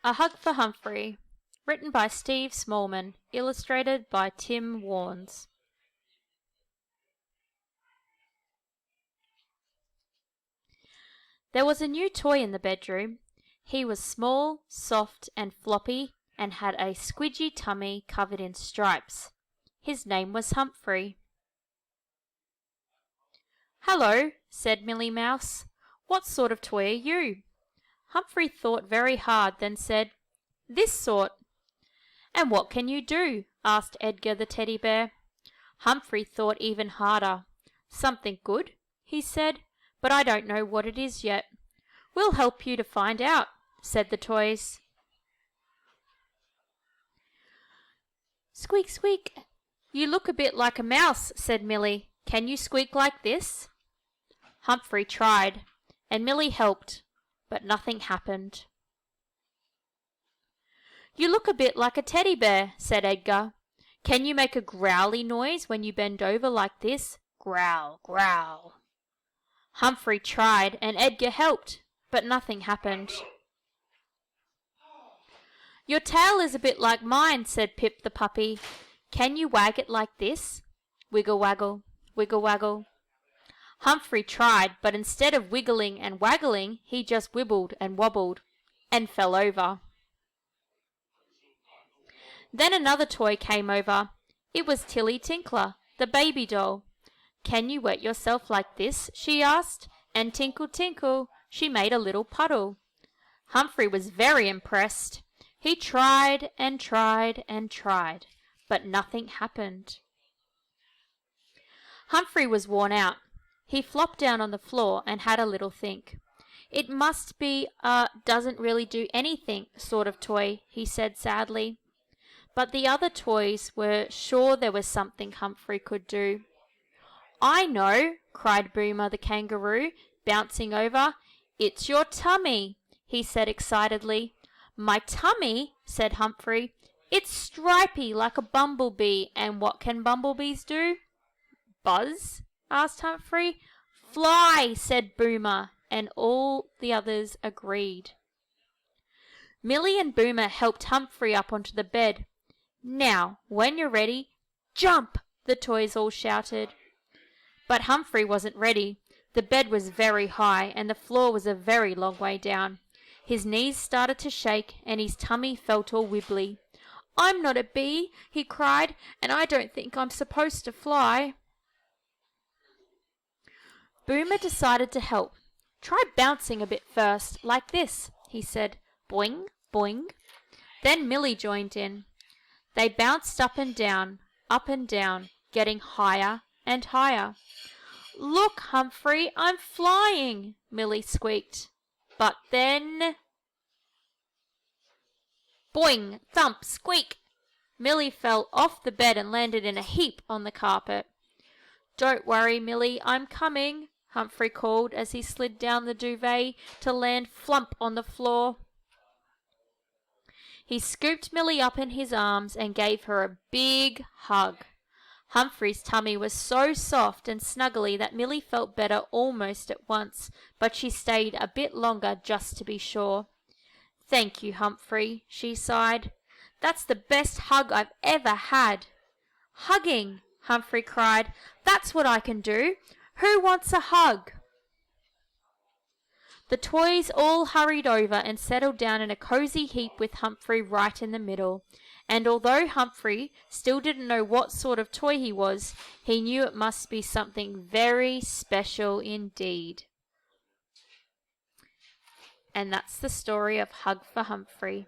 A Hug for Humphrey, written by Steve Smallman, illustrated by Tim Warnes. There was a new toy in the bedroom. He was small, soft and floppy, and had a squidgy tummy covered in stripes. His name was Humphrey. "Hello," said Millie Mouse. "What sort of toy are you?" Humphrey thought very hard, then said, "This sort." "And what can you do?" asked Edgar the teddy bear. Humphrey thought even harder. "Something good," he said, "but I don't know what it is yet." "We'll help you to find out," said the toys. "Squeak, squeak! You look a bit like a mouse," said Millie. "Can you squeak like this?" Humphrey tried, and Millie helped, but nothing happened. "You look a bit like a teddy bear," said Edgar. "Can you make a growly noise when you bend over like this? Growl, growl." Humphrey tried, and Edgar helped, but nothing happened. "Your tail is a bit like mine," said Pip the puppy. "Can you wag it like this? Wiggle waggle, wiggle waggle." Humphrey tried, but instead of wiggling and waggling, he just wibbled and wobbled, and fell over. Then another toy came over. It was Tilly Tinkler, the baby doll. "Can you wet yourself like this?" she asked, and tinkle tinkle, she made a little puddle. Humphrey was very impressed. He tried and tried and tried, but nothing happened. Humphrey was worn out. He flopped down on the floor and had a little think. "It must be a doesn't really do anything sort of toy," he said sadly. But the other toys were sure there was something Humphrey could do. "I know!" cried Boomer the kangaroo, bouncing over. "It's your tummy," he said excitedly. "My tummy?" said Humphrey. "It's stripy like a bumblebee, and what can bumblebees do?" "Buzz?" asked Humphrey. "Fly!" said Boomer, and all the others agreed. Millie and Boomer helped Humphrey up onto the bed. "Now, when you're ready, jump!" the toys all shouted. But Humphrey wasn't ready. The bed was very high, and the floor was a very long way down. His knees started to shake, and his tummy felt all wibbly. "I'm not a bee," he cried, "and I don't think I'm supposed to fly." Boomer decided to help. "Try bouncing a bit first, like this," he said. "Boing, boing." Then Millie joined in. They bounced up and down, getting higher and higher. "Look, Humphrey, I'm flying," Millie squeaked. But then... Boing, thump, squeak! Millie fell off the bed and landed in a heap on the carpet. "Don't worry, Millie, I'm coming," Humphrey called as he slid down the duvet to land flump on the floor. He scooped Millie up in his arms and gave her a big hug. Humphrey's tummy was so soft and snuggly that Millie felt better almost at once, but she stayed a bit longer just to be sure. "Thank you, Humphrey," she sighed. "That's the best hug I've ever had." "Hugging!" Humphrey cried. "That's what I can do. Who wants a hug?" The toys all hurried over and settled down in a cosy heap with Humphrey right in the middle. And although Humphrey still didn't know what sort of toy he was, he knew it must be something very special indeed. And that's the story of Hug for Humphrey.